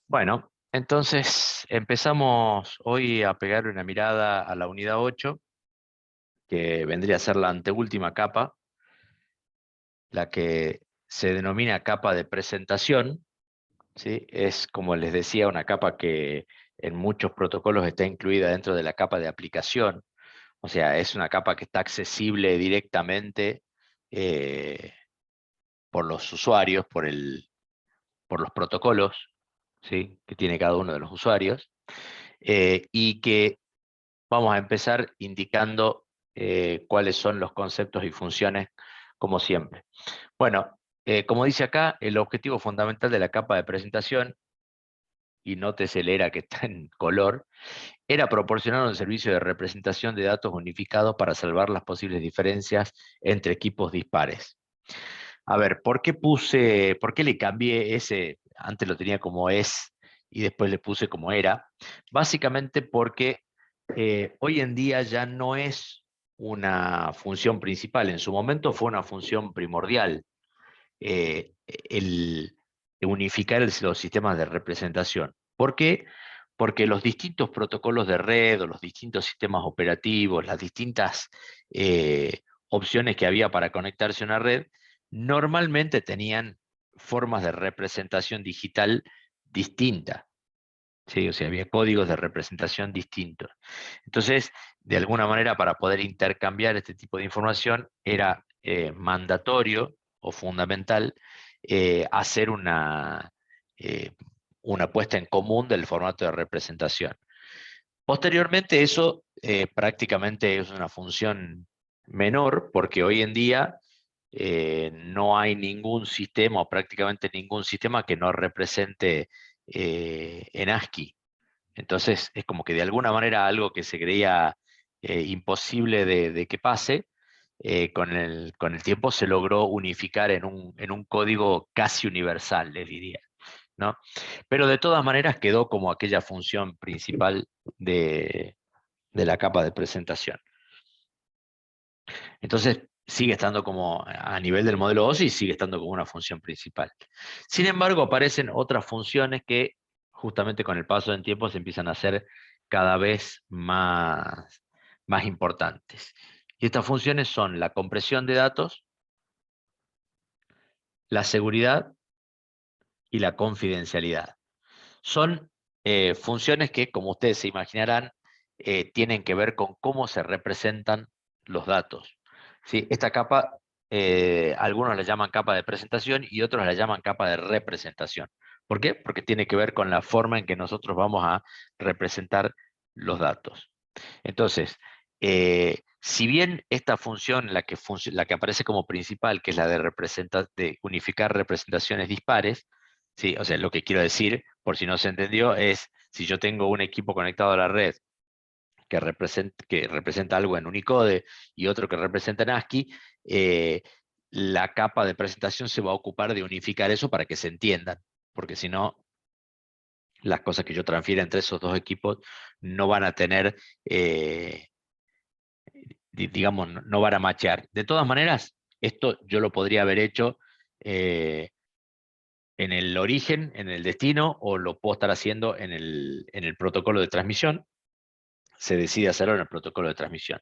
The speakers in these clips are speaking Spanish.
Bueno, entonces empezamos hoy a pegar una mirada a la unidad 8, que vendría a ser la anteúltima capa, la que se denomina capa de presentación, ¿sí? Es, como les decía, una capa que en muchos protocolos está incluida dentro de la capa de aplicación. O sea, es una capa que está accesible directamente eh, por los usuarios, por los protocolos, ¿sí?, que tiene cada uno de los usuarios, y que vamos a empezar indicando cuáles son los conceptos y funciones, como siempre. Bueno, como dice acá, el objetivo fundamental de la capa de presentación, y nótese el ERA que está en color, era proporcionar un servicio de representación de datos unificados para salvar las posibles diferencias entre equipos dispares. A ver, por qué le cambié ese? Antes lo tenía como es y después le puse como era. Básicamente porque hoy en día ya no es una función principal. En su momento fue una función primordial, el unificar los sistemas de representación. ¿Por qué? Porque los distintos protocolos de red o los distintos sistemas operativos, las distintas opciones que había para conectarse a una red, normalmente tenían formas de representación digital distintas. ¿Sí? O sea, había códigos de representación distintos. Entonces, de alguna manera, para poder intercambiar este tipo de información, era mandatorio o fundamental hacer eh, una puesta en común del formato de representación. Posteriormente, eso prácticamente es una función menor, porque hoy en día no hay ningún sistema o prácticamente ningún sistema que no represente en ASCII. Entonces es como que de alguna manera algo que se creía imposible de que pase, con el tiempo se logró unificar en un código casi universal, les diría, ¿no? Pero de todas maneras quedó como aquella función principal de la capa de presentación. Entonces sigue estando como a nivel del modelo OSI, sigue estando como una función principal. Sin embargo, aparecen otras funciones que justamente con el paso del tiempo se empiezan a hacer cada vez más importantes. Y estas funciones son la compresión de datos, la seguridad y la confidencialidad. Son funciones que, como ustedes se imaginarán, tienen que ver con cómo se representan los datos. ¿Sí? Esta capa, algunos la llaman capa de presentación y otros la llaman capa de representación. ¿Por qué? Porque tiene que ver con la forma en que nosotros vamos a representar los datos. Entonces, si bien esta función, la que aparece como principal, que es la de unificar representaciones dispares, ¿sí? O sea, lo que quiero decir, por si no se entendió, es si yo tengo un equipo conectado a la red que representa algo en Unicode y otro que representa en ASCII, la capa de presentación se va a ocupar de unificar eso para que se entiendan, porque si no, las cosas que yo transfiera entre esos dos equipos no van a tener, digamos, no van a machear. De todas maneras, esto yo lo podría haber hecho en el origen, en el destino, o lo puedo estar haciendo en el protocolo de transmisión. Se decide hacerlo en el protocolo de transmisión.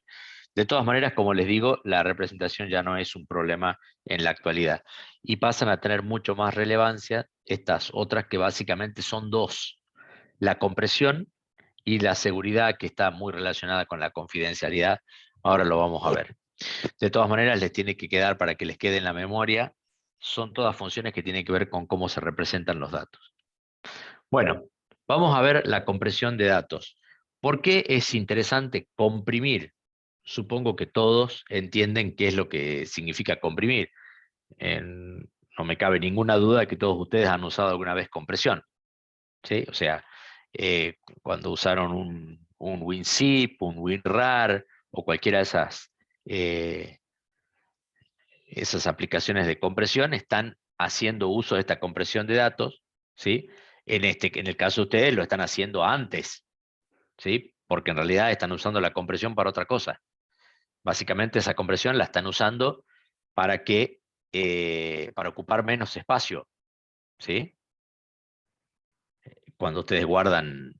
De todas maneras, como les digo, la representación ya no es un problema en la actualidad y pasan a tener mucho más relevancia estas otras, que básicamente son dos: la compresión y la seguridad, que está muy relacionada con la confidencialidad. Ahora lo vamos a ver. De todas maneras, les tiene que quedar, para que les quede en la memoria, son todas funciones que tienen que ver con cómo se representan los datos. Bueno, vamos a ver la compresión de datos. ¿Por qué es interesante comprimir? Supongo que todos entienden qué es lo que significa comprimir. No me cabe ninguna duda de que todos ustedes han usado alguna vez compresión, ¿sí? O sea, cuando usaron un WinZip, un WinRAR o cualquiera de esas aplicaciones de compresión, están haciendo uso de esta compresión de datos, ¿sí? En el caso de ustedes lo están haciendo antes, ¿sí? Porque en realidad están usando la compresión para otra cosa. Básicamente esa compresión la están usando para para ocupar menos espacio, ¿sí? cuando ustedes guardan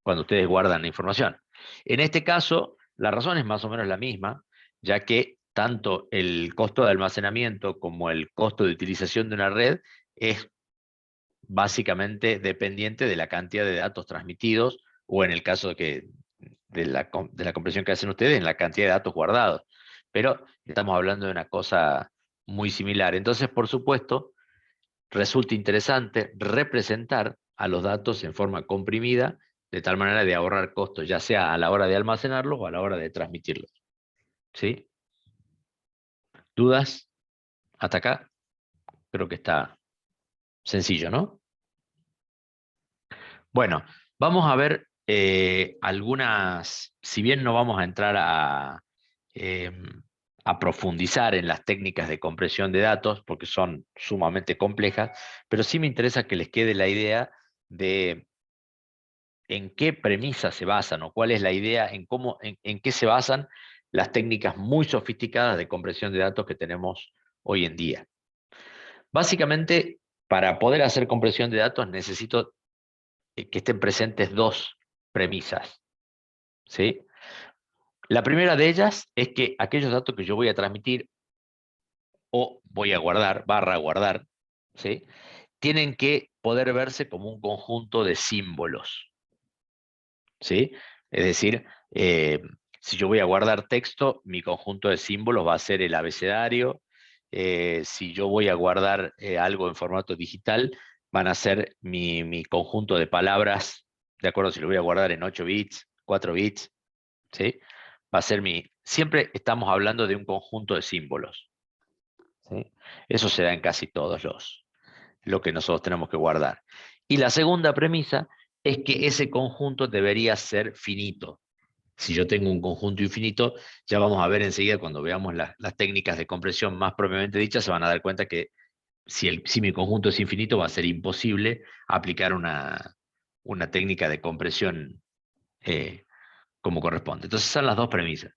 la información. En este caso, la razón es más o menos la misma, ya que tanto el costo de almacenamiento como el costo de utilización de una red es básicamente dependiente de la cantidad de datos transmitidos, o en el caso de la compresión que hacen ustedes, en la cantidad de datos guardados. Pero estamos hablando de una cosa muy similar. Entonces, por supuesto, resulta interesante representar a los datos en forma comprimida, de tal manera de ahorrar costos, ya sea a la hora de almacenarlos o a la hora de transmitirlos. ¿Sí? ¿Dudas? Hasta acá creo que está sencillo, ¿no? Bueno, vamos a ver algunas, si bien no vamos a entrar a profundizar en las técnicas de compresión de datos, porque son sumamente complejas, pero sí me interesa que les quede la idea de en qué premisas se basan, o cuál es la idea, en qué se basan las técnicas muy sofisticadas de compresión de datos que tenemos hoy en día. Básicamente, para poder hacer compresión de datos necesito que estén presentes dos premisas, ¿sí? La primera de ellas es que aquellos datos que yo voy a transmitir o voy a guardar, guardar, ¿sí? Tienen que poder verse como un conjunto de símbolos, ¿sí? Es decir, si yo voy a guardar texto, mi conjunto de símbolos va a ser el abecedario. Si yo voy a guardar algo en formato digital, van a ser mi conjunto de palabras, de acuerdo si lo voy a guardar en 8 bits, 4 bits, ¿sí? Va a ser siempre estamos hablando de un conjunto de símbolos, ¿sí? Eso se da en casi todos lo que nosotros tenemos que guardar. Y la segunda premisa es que ese conjunto debería ser finito. Si yo tengo un conjunto infinito, ya vamos a ver enseguida cuando veamos las técnicas de compresión más propiamente dichas, se van a dar cuenta que si mi conjunto es infinito va a ser imposible aplicar una técnica de compresión como corresponde. Entonces son las dos premisas.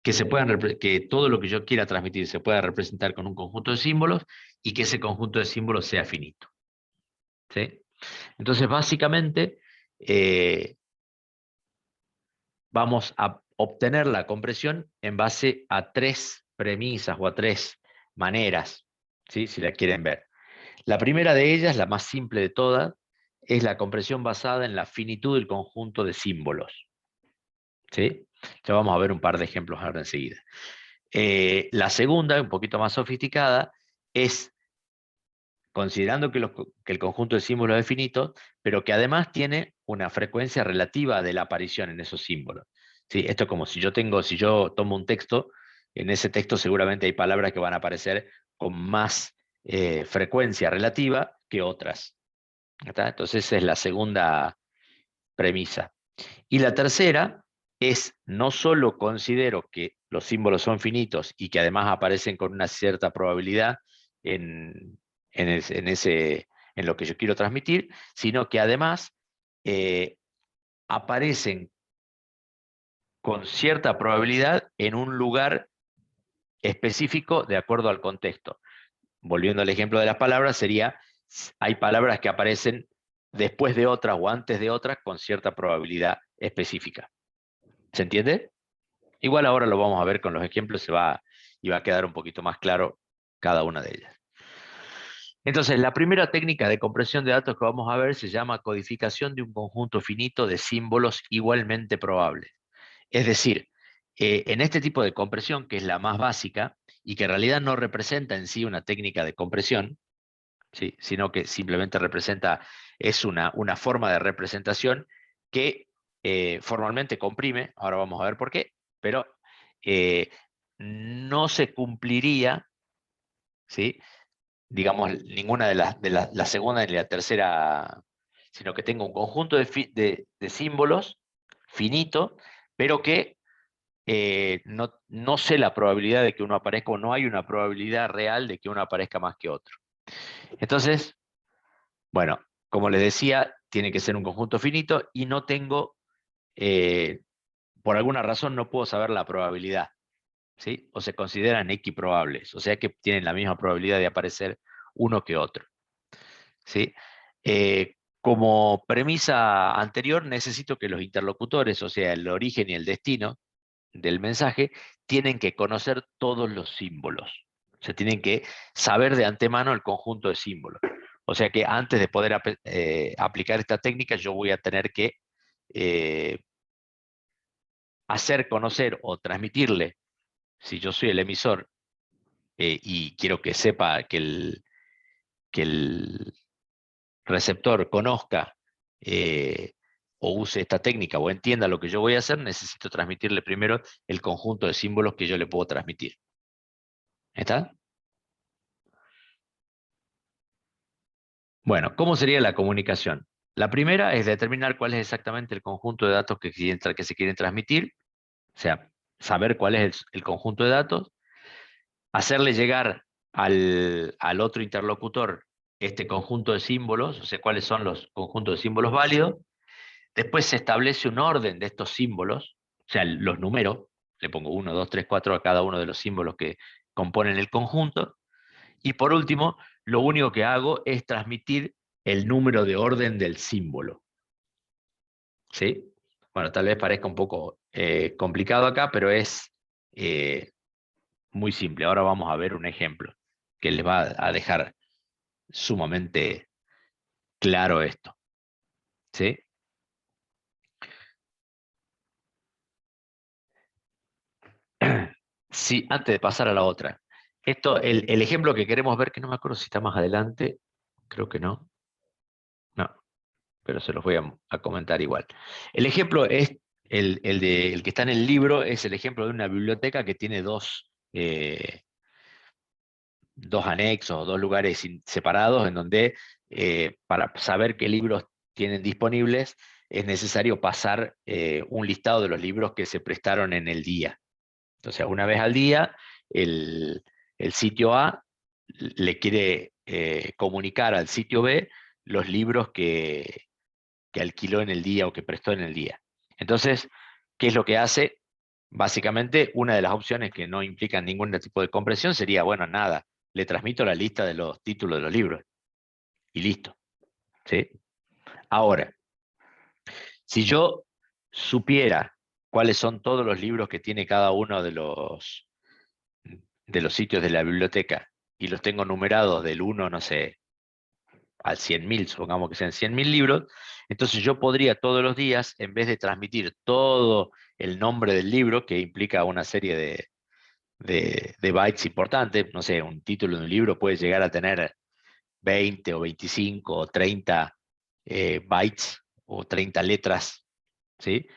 Que todo lo que yo quiera transmitir se pueda representar con un conjunto de símbolos y que ese conjunto de símbolos sea finito, ¿sí? Entonces, básicamente, eh, vamos a obtener la compresión en base a tres premisas o a tres maneras, ¿sí? Si la quieren ver. La primera de ellas, la más simple de todas, es la compresión basada en la finitud del conjunto de símbolos, ¿sí? Ya vamos a ver un par de ejemplos ahora enseguida. La segunda, un poquito más sofisticada, es considerando que el conjunto de símbolos es finito, pero que además tiene una frecuencia relativa de la aparición en esos símbolos. ¿Sí? Esto es como si yo tomo un texto, en ese texto seguramente hay palabras que van a aparecer con más frecuencia relativa que otras. ¿Está? Entonces esa es la segunda premisa. Y la tercera es, no solo considero que los símbolos son finitos y que además aparecen con una cierta probabilidad en, en lo que yo quiero transmitir, sino que además eh, aparecen con cierta probabilidad en un lugar específico de acuerdo al contexto. Volviendo al ejemplo de las palabras, hay palabras que aparecen después de otras o antes de otras con cierta probabilidad específica. ¿Se entiende? Igual ahora lo vamos a ver con los ejemplos, y va a quedar un poquito más claro cada una de ellas. Entonces, la primera técnica de compresión de datos que vamos a ver se llama codificación de un conjunto finito de símbolos igualmente probables. Es decir, en este tipo de compresión, que es la más básica, y que en realidad no representa en sí una técnica de compresión, ¿sí? Sino que simplemente es una forma de representación que formalmente comprime, ahora vamos a ver por qué, pero eh, no se cumpliría, ¿sí? Digamos, ninguna la segunda ni la tercera, sino que tengo un conjunto de símbolos finito, pero que no sé la probabilidad de que uno aparezca, o no hay una probabilidad real de que uno aparezca más que otro. Entonces, bueno, como les decía, tiene que ser un conjunto finito y no tengo, por alguna razón no puedo saber la probabilidad, ¿sí? O se consideran equiprobables, o sea que tienen la misma probabilidad de aparecer uno que otro, ¿sí? Como premisa anterior, necesito que los interlocutores, o sea, el origen y el destino del mensaje, tienen que conocer todos los símbolos. O sea, tienen que saber de antemano el conjunto de símbolos. O sea que antes de poder aplicar esta técnica, yo voy a tener que eh, hacer conocer o transmitirle, si yo soy el emisor y quiero que sepa que el receptor conozca o use esta técnica o entienda lo que yo voy a hacer, necesito transmitirle primero el conjunto de símbolos que yo le puedo transmitir. ¿Está? Bueno, ¿cómo sería la comunicación? La primera es determinar cuál es exactamente el conjunto de datos que se quieren transmitir, o sea, saber cuál es el conjunto de datos, hacerle llegar al otro interlocutor este conjunto de símbolos, o sea, cuáles son los conjuntos de símbolos válidos. Después se establece un orden de estos símbolos, o sea, los números, le pongo 1, 2, 3, 4 a cada uno de los símbolos que componen el conjunto. Y por último, lo único que hago es transmitir el número de orden del símbolo. ¿Sí? Bueno, tal vez parezca un poco complicado acá, pero es muy simple. Ahora vamos a ver un ejemplo que les va a dejar sumamente claro esto. ¿Sí? Sí, antes de pasar a la otra. El ejemplo que queremos ver, que no me acuerdo si está más adelante, creo que no, no, pero se los voy a comentar igual. El ejemplo es el que está en el libro, es el ejemplo de una biblioteca que tiene dos anexos, dos lugares separados, en donde para saber qué libros tienen disponibles es necesario pasar un listado de los libros que se prestaron en el día. Entonces, una vez al día, el sitio A le quiere comunicar al sitio B los libros que alquiló en el día o que prestó en el día. Entonces, ¿qué es lo que hace? Básicamente, una de las opciones que no implican ningún tipo de compresión sería, bueno, nada, le transmito la lista de los títulos de los libros y listo. ¿Sí? Ahora, si yo supiera cuáles son todos los libros que tiene cada uno de los sitios de la biblioteca y los tengo numerados del 1, no sé, al 100.000, supongamos que sean 100.000 libros, entonces yo podría todos los días, en vez de transmitir todo el nombre del libro, que implica una serie de bytes importantes, no sé, un título de un libro puede llegar a tener 20 o 25 o 30 bytes o 30 letras, ¿sí?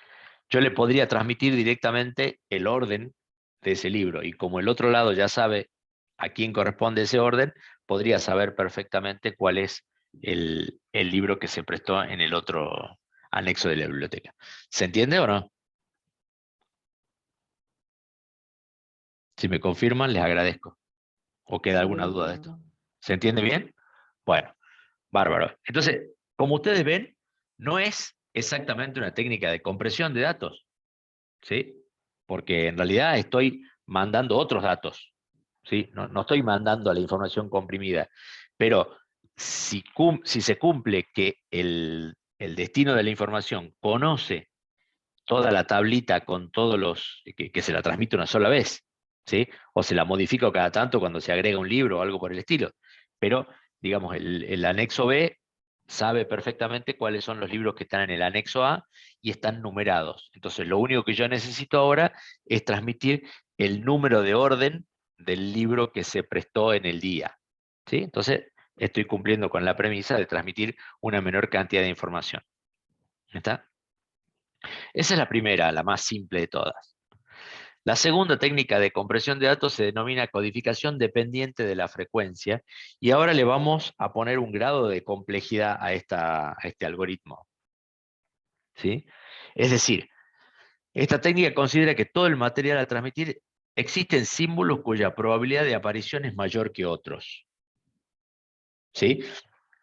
Yo le podría transmitir directamente el orden de ese libro y como el otro lado ya sabe a quién corresponde ese orden, podría saber perfectamente cuál es el libro que se prestó en el otro anexo de la biblioteca. ¿Se entiende o no? Si me confirman, les agradezco. ¿O queda Sí, alguna duda de esto? entiendo. ¿Se entiende bien? Bueno, bárbaro. Entonces, como ustedes ven, no es exactamente una técnica de compresión de datos, ¿sí? Porque en realidad estoy mandando otros datos, ¿sí? No estoy mandando la información comprimida, pero si se cumple que el destino de la información conoce toda la tablita con todos que se la transmite una sola vez, ¿sí? O se la modifica cada tanto cuando se agrega un libro o algo por el estilo. Pero, digamos, el anexo B sabe perfectamente cuáles son los libros que están en el anexo A y están numerados. Entonces, lo único que yo necesito ahora es transmitir el número de orden del libro que se prestó en el día, ¿sí? Entonces, estoy cumpliendo con la premisa de transmitir una menor cantidad de información. ¿Está? Esa es la primera, la más simple de todas. La segunda técnica de compresión de datos se denomina codificación dependiente de la frecuencia y ahora le vamos a poner un grado de complejidad a este algoritmo. ¿Sí? Es decir, esta técnica considera que todo el material a transmitir existen símbolos cuya probabilidad de aparición es mayor que otros. ¿Sí?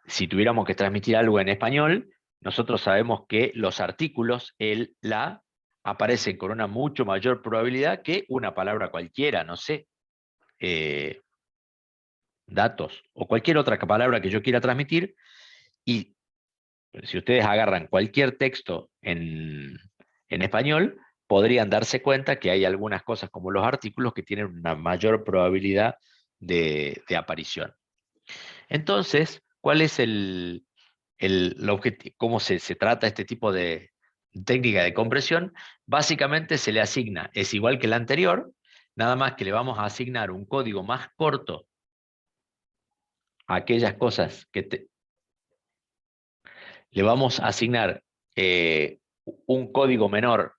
Si tuviéramos que transmitir algo en español, nosotros sabemos que los artículos, el, la, aparecen con una mucho mayor probabilidad que una palabra cualquiera, no sé, eh, datos o cualquier otra palabra que yo quiera transmitir, y Si ustedes agarran cualquier texto en español, podrían darse cuenta que hay algunas cosas como los artículos que tienen una mayor probabilidad de aparición. Entonces, ¿cuál es el objetivo? ¿Cómo se trata este tipo de técnica de compresión? Básicamente se le asigna, es igual que la anterior, nada más que le vamos a asignar un código más corto a aquellas cosas le vamos a asignar un código menor,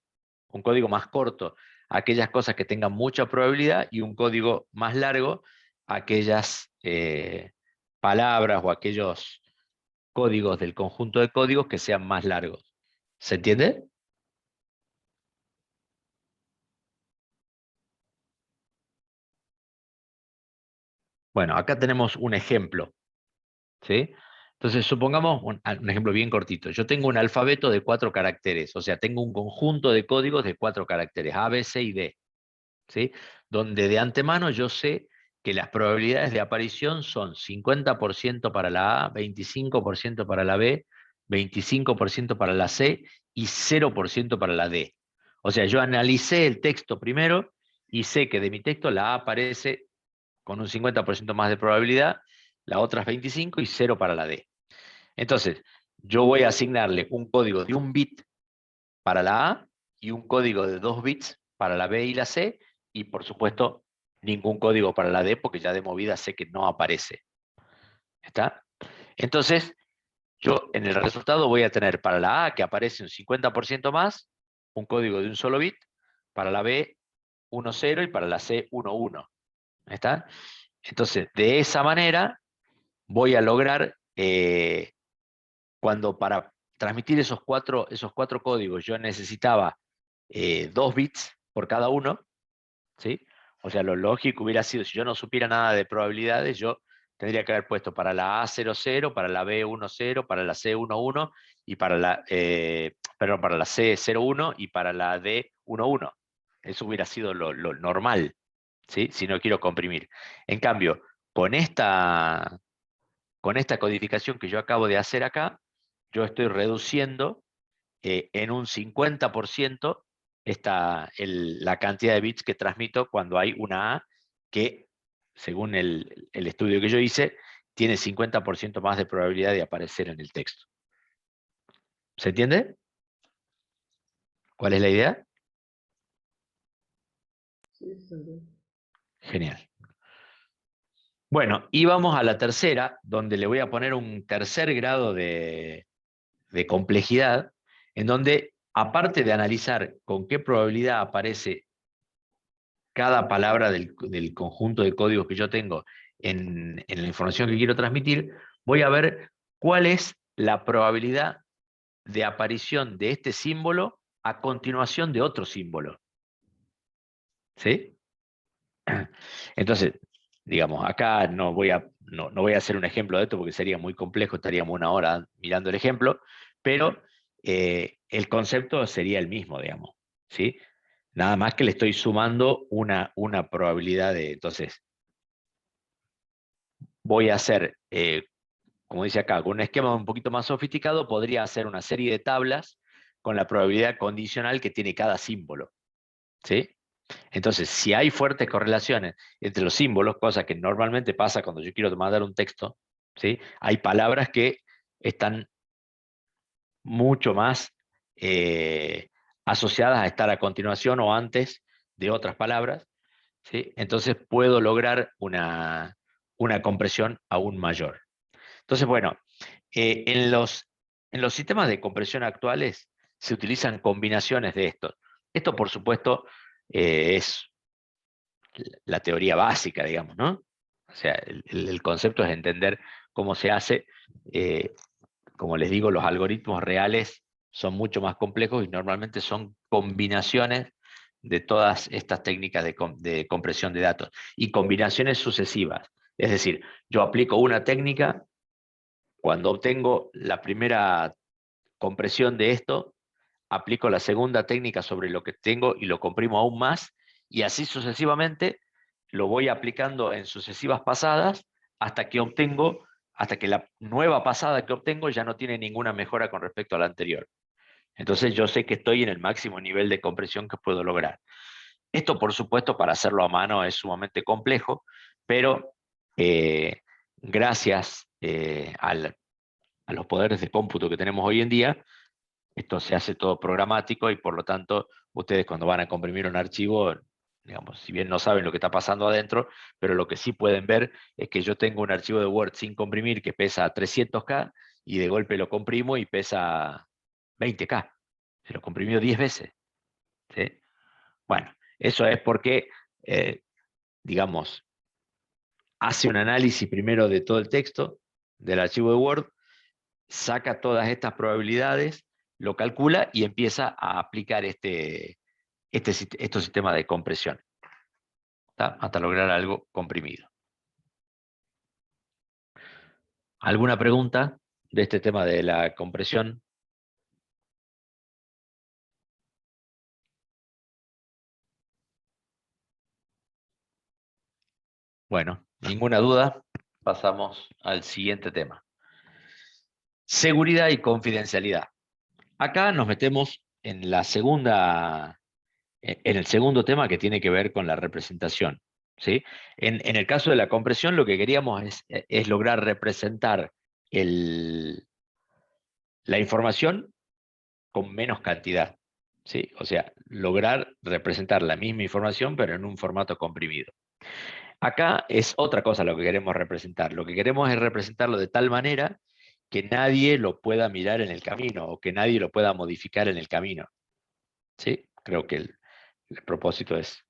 un código más corto a aquellas cosas que tengan mucha probabilidad y un código más largo a aquellas palabras o aquellos códigos del conjunto de códigos que sean más largos. ¿Se entiende? Bueno, acá tenemos un ejemplo, ¿sí? Entonces, supongamos un ejemplo bien cortito. Yo tengo un alfabeto de 4 caracteres, o sea, tengo un conjunto de códigos de 4 caracteres, A, B, C y D, ¿sí? Donde de antemano yo sé que las probabilidades de aparición son 50% para la A, 25% para la B, 25% para la C y 0% para la D. O sea, yo analicé el texto primero y sé que de mi texto la A aparece con un 50% más de probabilidad, la otra es 25 y 0 para la D. Entonces, yo voy a asignarle un código de un bit para la A y un código de 2 bits para la B y la C, y por supuesto ningún código para la D porque ya de movida sé que no aparece. ¿Está? Entonces, yo en el resultado voy a tener para la A que aparece un 50% más, un código de un solo bit, para la B 1, 0 y para la C 1, 1. ¿Está? Entonces, de esa manera voy a lograr, cuando para transmitir esos cuatro códigos yo necesitaba 2 bits por cada uno, ¿sí? O sea, lo lógico hubiera sido, si yo no supiera nada de probabilidades, yo tendría que haber puesto para la A 0, 0, para la B 1, 0, para la C 1, 1, y para perdón, para la C 0, 1 y para la D 1, 1. Eso hubiera sido lo normal, ¿sí? Si no quiero comprimir. En cambio, con esta, con esta codificación que yo acabo de hacer acá, yo estoy reduciendo en un 50% la cantidad de bits que transmito cuando hay una A que, según el estudio que yo hice, tiene 50% más de probabilidad de aparecer en el texto. ¿Se entiende? ¿Cuál es la idea? Sí, sí, sí. Genial. Bueno, y vamos a la tercera, donde le voy a poner un tercer grado de complejidad, en donde, aparte de analizar con qué probabilidad aparece cada palabra del conjunto de códigos que yo tengo en la información que quiero transmitir, voy a ver cuál es la probabilidad de aparición de este símbolo a continuación de otro símbolo. ¿Sí? Entonces, digamos, acá no voy a hacer un ejemplo de esto porque sería muy complejo, estaríamos una hora mirando el ejemplo, pero el concepto sería el mismo, digamos, ¿sí? Nada más que le estoy sumando una probabilidad de, entonces, voy a hacer, como dice acá, con un esquema un poquito más sofisticado, podría hacer una serie de tablas con la probabilidad condicional que tiene cada símbolo, ¿sí? Entonces, si hay fuertes correlaciones entre los símbolos, cosa que normalmente pasa cuando yo quiero mandar un texto, ¿sí? Hay palabras que están mucho más eh, asociadas a estar a continuación o antes de otras palabras, ¿sí? Entonces puedo lograr una compresión aún mayor. Entonces, bueno, en los sistemas de compresión actuales se utilizan combinaciones de estos. Esto, por supuesto, es la teoría básica, digamos, ¿no? O sea, el concepto es entender cómo se hace. eh, Como les digo, los algoritmos reales son mucho más complejos y normalmente son combinaciones de todas estas técnicas de compresión de datos y combinaciones sucesivas. Es decir, yo aplico una técnica, cuando obtengo la primera compresión de esto, aplico la segunda técnica sobre lo que tengo y lo comprimo aún más, y así sucesivamente lo voy aplicando en sucesivas pasadas hasta que obtengo hasta que la nueva pasada que obtengo ya no tiene ninguna mejora con respecto a la anterior. Entonces yo sé que estoy en el máximo nivel de compresión que puedo lograr. Esto, por supuesto, para hacerlo a mano es sumamente complejo, pero gracias a los poderes de cómputo que tenemos hoy en día, esto se hace todo programático y por lo tanto ustedes cuando van a comprimir un archivo, digamos, si bien no saben lo que está pasando adentro, pero lo que sí pueden ver es que yo tengo un archivo de Word sin comprimir que pesa 300K y de golpe lo comprimo y pesa 20K. Se lo comprimió 10 veces. ¿Sí? Bueno, eso es porque, digamos, hace un análisis primero de todo el texto del archivo de Word, saca todas estas probabilidades, lo calcula y empieza a aplicar estos sistemas de compresión, ¿tá? Hasta lograr algo comprimido. ¿Alguna pregunta de este tema de la compresión? Bueno, ninguna duda, pasamos al siguiente tema. Seguridad y confidencialidad. Acá nos metemos en en el segundo tema que tiene que ver con la representación. ¿Sí? En el caso de la compresión, lo que queríamos es lograr representar la información con menos cantidad. ¿Sí? O sea, lograr representar la misma información, pero en un formato comprimido. Acá es otra cosa lo que queremos representar. Lo que queremos es representarlo de tal manera que nadie lo pueda mirar en el camino o que nadie lo pueda modificar en el camino. ¿Sí? Creo que el propósito es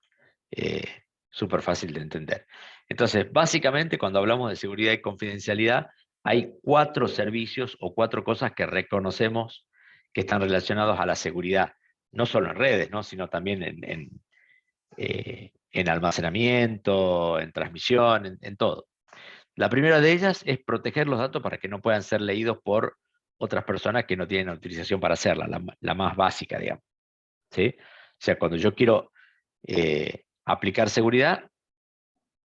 eh, súper fácil de entender. Entonces, básicamente, cuando hablamos de seguridad y confidencialidad, hay 4 servicios o 4 cosas que reconocemos que están relacionados a la seguridad, no solo en redes, ¿no? Sino también en almacenamiento, en transmisión, en todo. La primera de ellas es proteger los datos para que no puedan ser leídos por otras personas que no tienen autorización para hacerla, la más básica, digamos. ¿Sí? O sea, cuando yo quiero aplicar seguridad,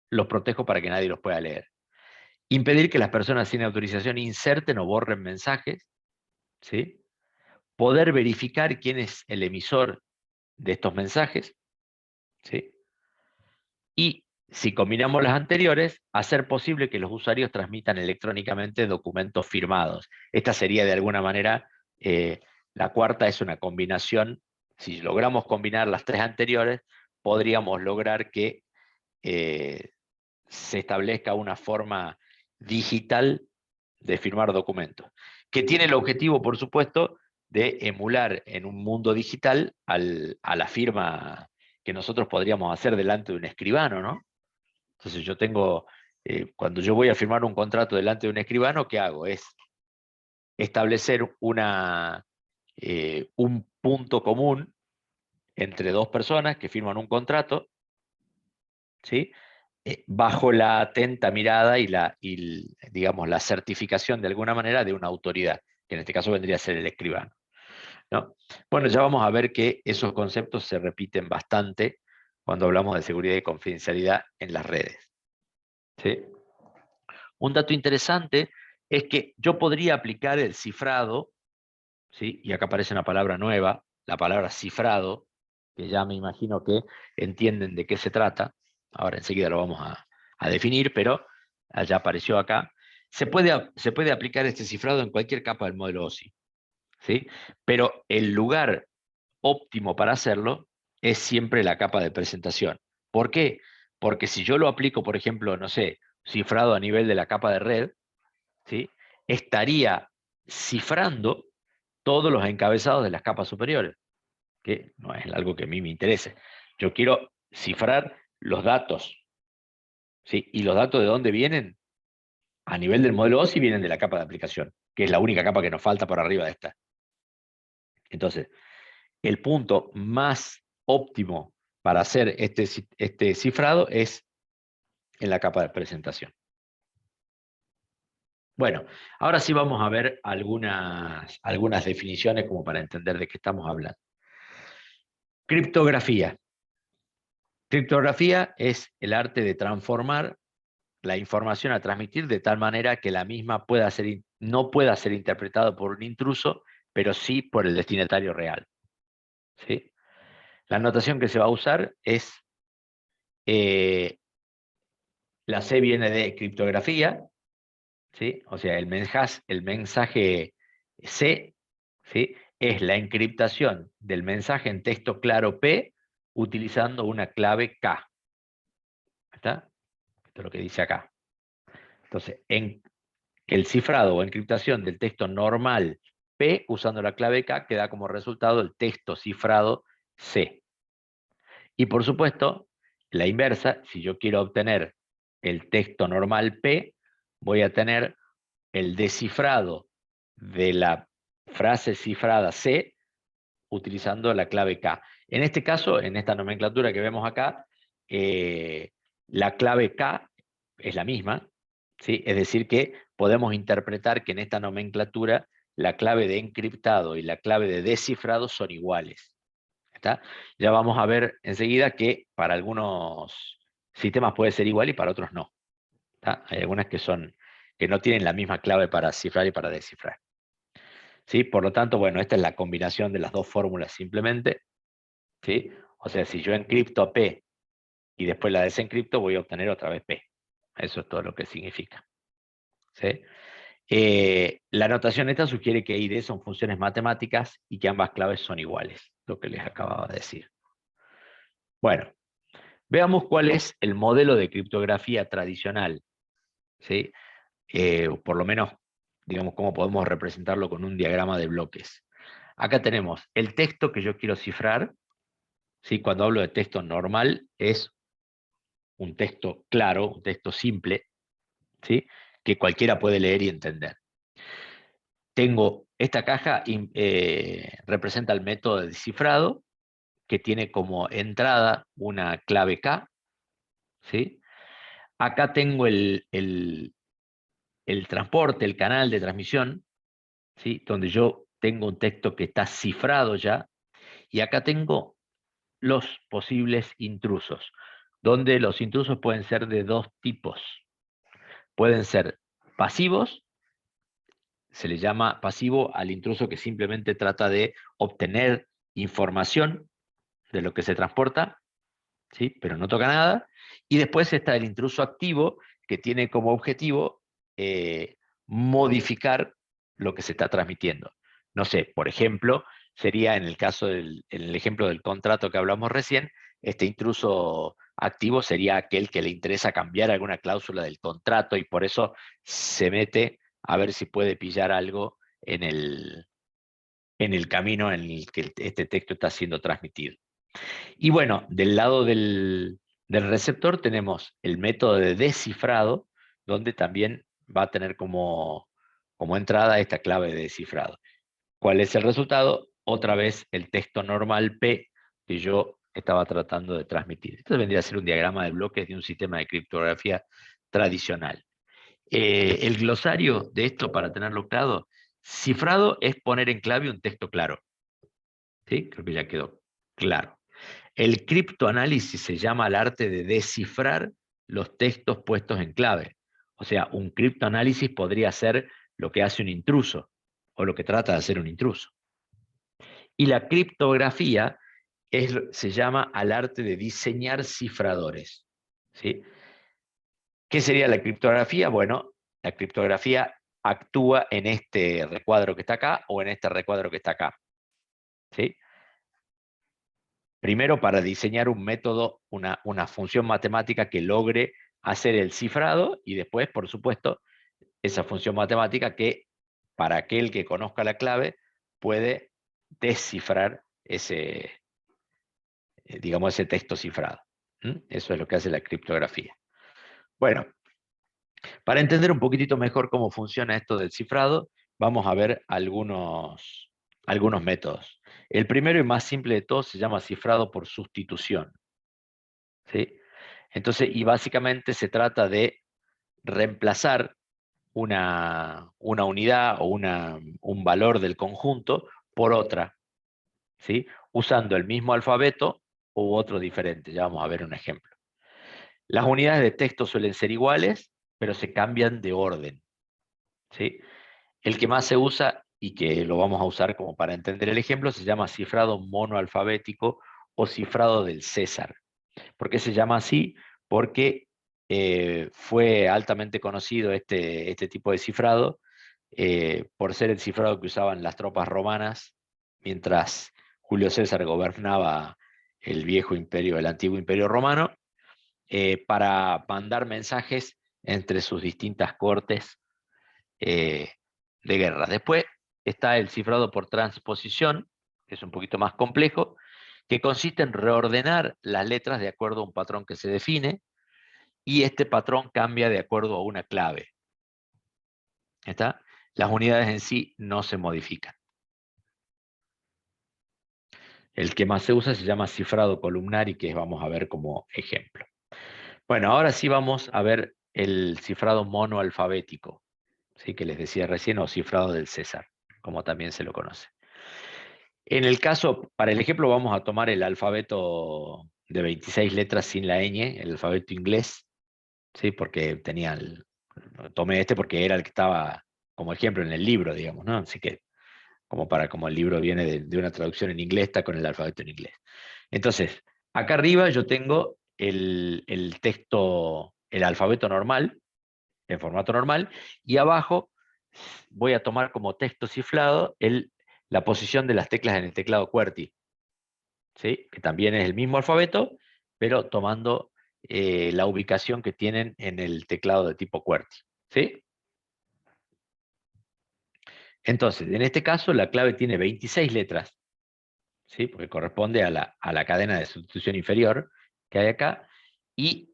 los protejo para que nadie los pueda leer. Impedir que las personas sin autorización inserten o borren mensajes. ¿Sí? Poder verificar quién es el emisor de estos mensajes. ¿Sí? Y si combinamos las anteriores, hacer posible que los usuarios transmitan electrónicamente documentos firmados. Esta sería de alguna manera, la cuarta es una combinación. Si logramos combinar las 3 anteriores, podríamos lograr que se establezca una forma digital de firmar documentos, que tiene el objetivo, por supuesto, de emular en un mundo digital a la firma que nosotros podríamos hacer delante de un escribano, ¿no? Entonces yo tengo, cuando yo voy a firmar un contrato delante de un escribano, ¿qué hago? Es establecer un punto común entre 2 personas que firman un contrato, ¿sí? Bajo la atenta mirada digamos, la certificación de alguna manera de una autoridad, que en este caso vendría a ser el escribano, ¿no? Bueno, ya vamos a ver que esos conceptos se repiten bastante cuando hablamos de seguridad y confidencialidad en las redes. ¿Sí? Un dato interesante es que yo podría aplicar el cifrado, ¿sí? Y acá aparece una palabra nueva, la palabra cifrado, que ya me imagino que entienden de qué se trata. Ahora enseguida lo vamos a definir, pero ya apareció acá. Se puede aplicar este cifrado en cualquier capa del modelo OSI, ¿sí? Pero el lugar óptimo para hacerlo es siempre la capa de presentación. ¿Por qué? Porque si yo lo aplico, por ejemplo, no sé, cifrado a nivel de la capa de red, ¿sí? Estaría cifrando todos los encabezados de las capas superiores, que no es algo que a mí me interese. Yo quiero cifrar los datos, ¿sí? ¿Y los datos de dónde vienen? A nivel del modelo OSI vienen de la capa de aplicación, que es la única capa que nos falta por arriba de esta. Entonces, el punto más óptimo para hacer este cifrado es en la capa de presentación. Bueno, ahora sí vamos a ver algunas definiciones como para entender de qué estamos hablando. Criptografía. Criptografía es el arte de transformar la información a transmitir de tal manera que la misma no pueda ser interpretada por un intruso, pero sí por el destinatario real. ¿Sí? La notación que se va a usar es, la C viene de criptografía, ¿sí? O sea, el mensaje C, ¿sí? Es la encriptación del mensaje en texto claro P utilizando una clave K. ¿Está? Esto es lo que dice acá. Entonces, el cifrado o encriptación del texto normal P usando la clave K queda como resultado el texto cifrado C. Y por supuesto, la inversa, si yo quiero obtener el texto normal P, voy a tener el descifrado de la frase cifrada C utilizando la clave K. En este caso, en esta nomenclatura que vemos acá, la clave K es la misma, ¿sí? Es decir, que podemos interpretar que en esta nomenclatura la clave de encriptado y la clave de descifrado son iguales. ¿Está? Ya vamos a ver enseguida que para algunos sistemas puede ser igual y para otros no. ¿Está? Hay algunas que no tienen la misma clave para cifrar y para descifrar. ¿Sí? Por lo tanto, bueno, esta es la combinación de las dos fórmulas simplemente. ¿Sí? O sea, si yo encripto P y después la desencripto, voy a obtener otra vez P. Eso es todo lo que significa. ¿Sí? La notación esta sugiere que I y D son funciones matemáticas y que ambas claves son iguales, lo que les acababa de decir. Bueno, veamos cuál es el modelo de criptografía tradicional. ¿Sí? Por lo menos, digamos, cómo podemos representarlo con un diagrama de bloques. Acá tenemos el texto que yo quiero cifrar. ¿Sí? Cuando hablo de texto normal, es un texto claro, un texto simple, ¿sí? Que cualquiera puede leer y entender. Tengo esta caja, representa el método de descifrado, que tiene como entrada una clave K. ¿Sí? Acá tengo el transporte, el canal de transmisión, ¿sí? Donde yo tengo un texto que está cifrado ya, y acá tengo los posibles intrusos, donde los intrusos pueden ser de dos tipos. Pueden ser pasivos, se le llama pasivo al intruso que simplemente trata de obtener información de lo que se transporta, ¿sí? Pero no toca nada. Y después está el intruso activo, que tiene como objetivo modificar lo que se está transmitiendo. No sé, por ejemplo, sería en el ejemplo del contrato que hablamos recién, este intruso activo sería aquel que le interesa cambiar alguna cláusula del contrato y por eso se mete a ver si puede pillar algo en el camino en el que este texto está siendo transmitido. Y bueno, del lado del receptor tenemos el método de descifrado, donde también va a tener como entrada esta clave de descifrado. ¿Cuál es el resultado? Otra vez el texto normal P que yo estaba tratando de transmitir. Esto vendría a ser un diagrama de bloques de un sistema de criptografía tradicional. El glosario de esto, para tenerlo claro, cifrado es poner en clave un texto claro. ¿Sí? Creo que ya quedó claro. El criptoanálisis se llama al arte de descifrar los textos puestos en clave. O sea, un criptoanálisis podría ser lo que hace un intruso, o lo que trata de hacer un intruso. Y la criptografía se llama al arte de diseñar cifradores. ¿Sí? ¿Qué sería la criptografía? Bueno, la criptografía actúa en este recuadro que está acá o en este recuadro que está acá. ¿Sí? Primero, para diseñar un método, una función matemática que logre hacer el cifrado y después, por supuesto, esa función matemática que, para aquel que conozca la clave, puede descifrar digamos, ese texto cifrado. Eso es lo que hace la criptografía. Bueno, para entender un poquitito mejor cómo funciona esto del cifrado, vamos a ver algunos métodos. El primero y más simple de todos se llama cifrado por sustitución. ¿Sí? Entonces, y básicamente se trata de reemplazar una unidad o un valor del conjunto por otra, ¿sí? Usando el mismo alfabeto u otro diferente. Ya vamos a ver un ejemplo. Las unidades de texto suelen ser iguales, pero se cambian de orden, ¿sí? El que más se usa, y que lo vamos a usar como para entender el ejemplo, se llama cifrado monoalfabético o cifrado del César. ¿Por qué se llama así? Porque fue altamente conocido este tipo de cifrado por ser el cifrado que usaban las tropas romanas mientras Julio César gobernaba el viejo imperio, el antiguo imperio romano, para mandar mensajes entre sus distintas cortes eh, de guerra. Después está el cifrado por transposición, que es un poquito más complejo, que consiste en reordenar las letras de acuerdo a un patrón que se define, y este patrón cambia de acuerdo a una clave. ¿Está? Las unidades en sí no se modifican. El que más se usa se llama cifrado columnar y que vamos a ver como ejemplo. Bueno, ahora sí vamos a ver el cifrado monoalfabético, ¿sí? Que les decía recién, o cifrado del César, como también se lo conoce. En el caso, para el ejemplo, vamos a tomar el alfabeto de 26 letras sin la ñ, el alfabeto inglés, ¿sí? Porque tomé este porque era el que estaba como ejemplo en el libro, digamos, ¿no? Así que, como el libro viene de una traducción en inglés, está con el alfabeto en inglés. Entonces, acá arriba yo tengo el texto, el alfabeto normal, en formato normal, y abajo voy a tomar como texto cifrado la posición de las teclas en el teclado QWERTY, ¿sí? Que también es el mismo alfabeto, pero tomando la ubicación que tienen en el teclado de tipo QWERTY, ¿sí? Entonces, en este caso, la clave tiene 26 letras, ¿sí? Porque corresponde a la cadena de sustitución inferior que hay acá, y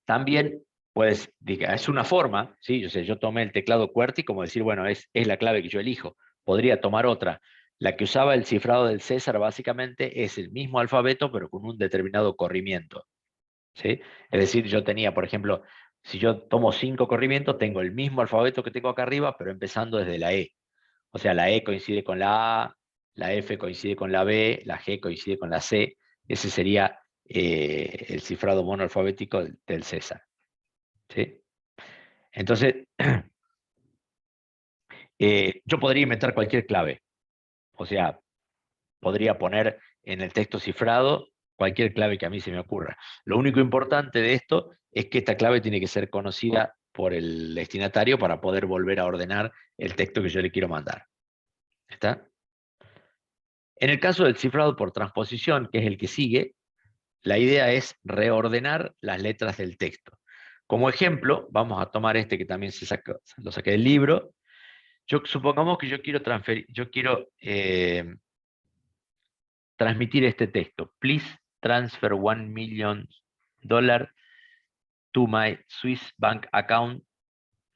también, pues, es una forma, ¿sí? Yo tomé el teclado QWERTY como decir, bueno, es la clave que yo elijo. Podría tomar otra. La que usaba el cifrado del César básicamente es el mismo alfabeto, pero con un determinado corrimiento, ¿sí? Es decir, yo tenía, por ejemplo, si yo tomo 5 corrimientos, tengo el mismo alfabeto que tengo acá arriba, pero empezando desde la E. O sea, la E coincide con la A, la F coincide con la B, la G coincide con la C. Ese sería el cifrado monoalfabético del César, ¿sí? Entonces, yo podría inventar cualquier clave. O sea, podría poner en el texto cifrado cualquier clave que a mí se me ocurra. Lo único importante de esto es que esta clave tiene que ser conocida por el destinatario para poder volver a ordenar el texto que yo le quiero mandar. ¿Está? En el caso del cifrado por transposición, que es el que sigue, la idea es reordenar las letras del texto. Como ejemplo, vamos a tomar este que también lo saqué del libro. Supongamos que yo quiero transmitir este texto. Please transfer $1 million to my Swiss bank account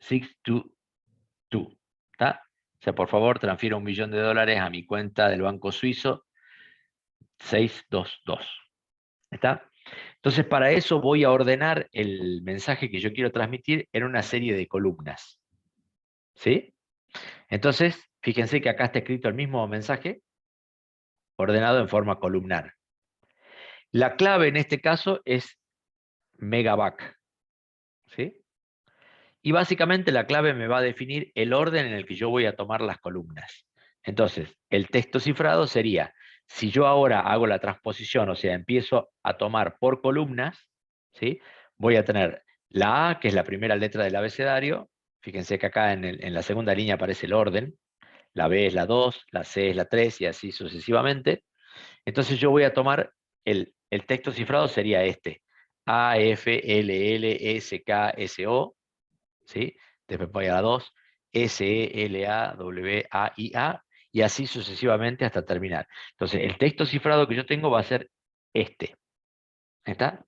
622. ¿Está? O sea, por favor, transfiera $1 millón a mi cuenta del banco suizo 622. ¿Está? Entonces, para eso voy a ordenar el mensaje que yo quiero transmitir en una serie de columnas. ¿Sí? Entonces, fíjense que acá está escrito el mismo mensaje, ordenado en forma columnar. La clave en este caso es megaback, ¿sí? Y básicamente la clave me va a definir el orden en el que yo voy a tomar las columnas. Entonces, el texto cifrado sería, si yo ahora hago la transposición, o sea, empiezo a tomar por columnas, ¿sí? Voy a tener la A, que es la primera letra del abecedario. Fíjense que acá en la segunda línea aparece el orden. La B es la 2, la C es la 3 y así sucesivamente. Entonces yo voy a tomar el texto cifrado sería este. A, F, L, L, S, K, S, O, ¿sí? Después voy a la 2, S, E, L, A, W, A, I, A, y así sucesivamente hasta terminar. Entonces el texto cifrado que yo tengo va a ser este. ¿Está?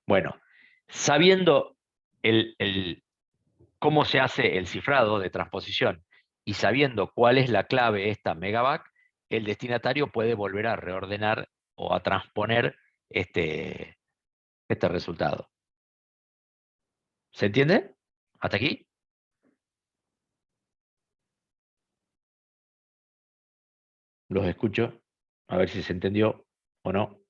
Bueno, sabiendo cómo se hace el cifrado de transposición y sabiendo cuál es la clave esta megaback, el destinatario puede volver a reordenar o a transponer este resultado. ¿Se entiende? ¿Hasta aquí? Los escucho, a ver si se entendió o no.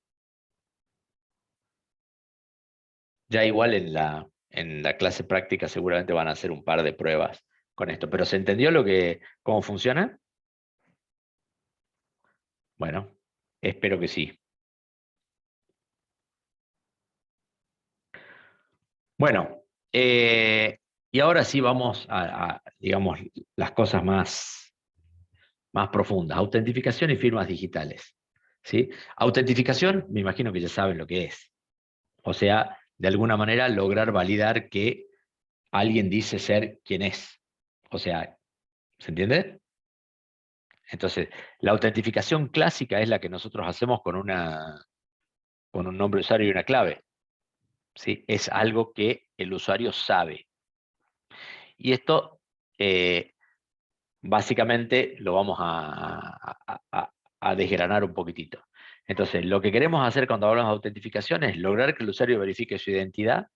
Ya igual en la clase práctica seguramente van a hacer un par de pruebas con esto. ¿Pero se entendió cómo funciona? Bueno, espero que sí. Bueno, y ahora sí vamos digamos, las cosas más profundas. Autentificación y firmas digitales. ¿Sí? Autentificación, me imagino que ya saben lo que es. O sea, de alguna manera lograr validar que alguien dice ser quien es. O sea, ¿se entiende? Entonces, la autentificación clásica es la que nosotros hacemos con un nombre de usuario y una clave. ¿Sí? Es algo que el usuario sabe. Y esto, básicamente, lo vamos a desgranar un poquitito. Entonces, lo que queremos hacer cuando hablamos de autentificación es lograr que el usuario verifique su identidad,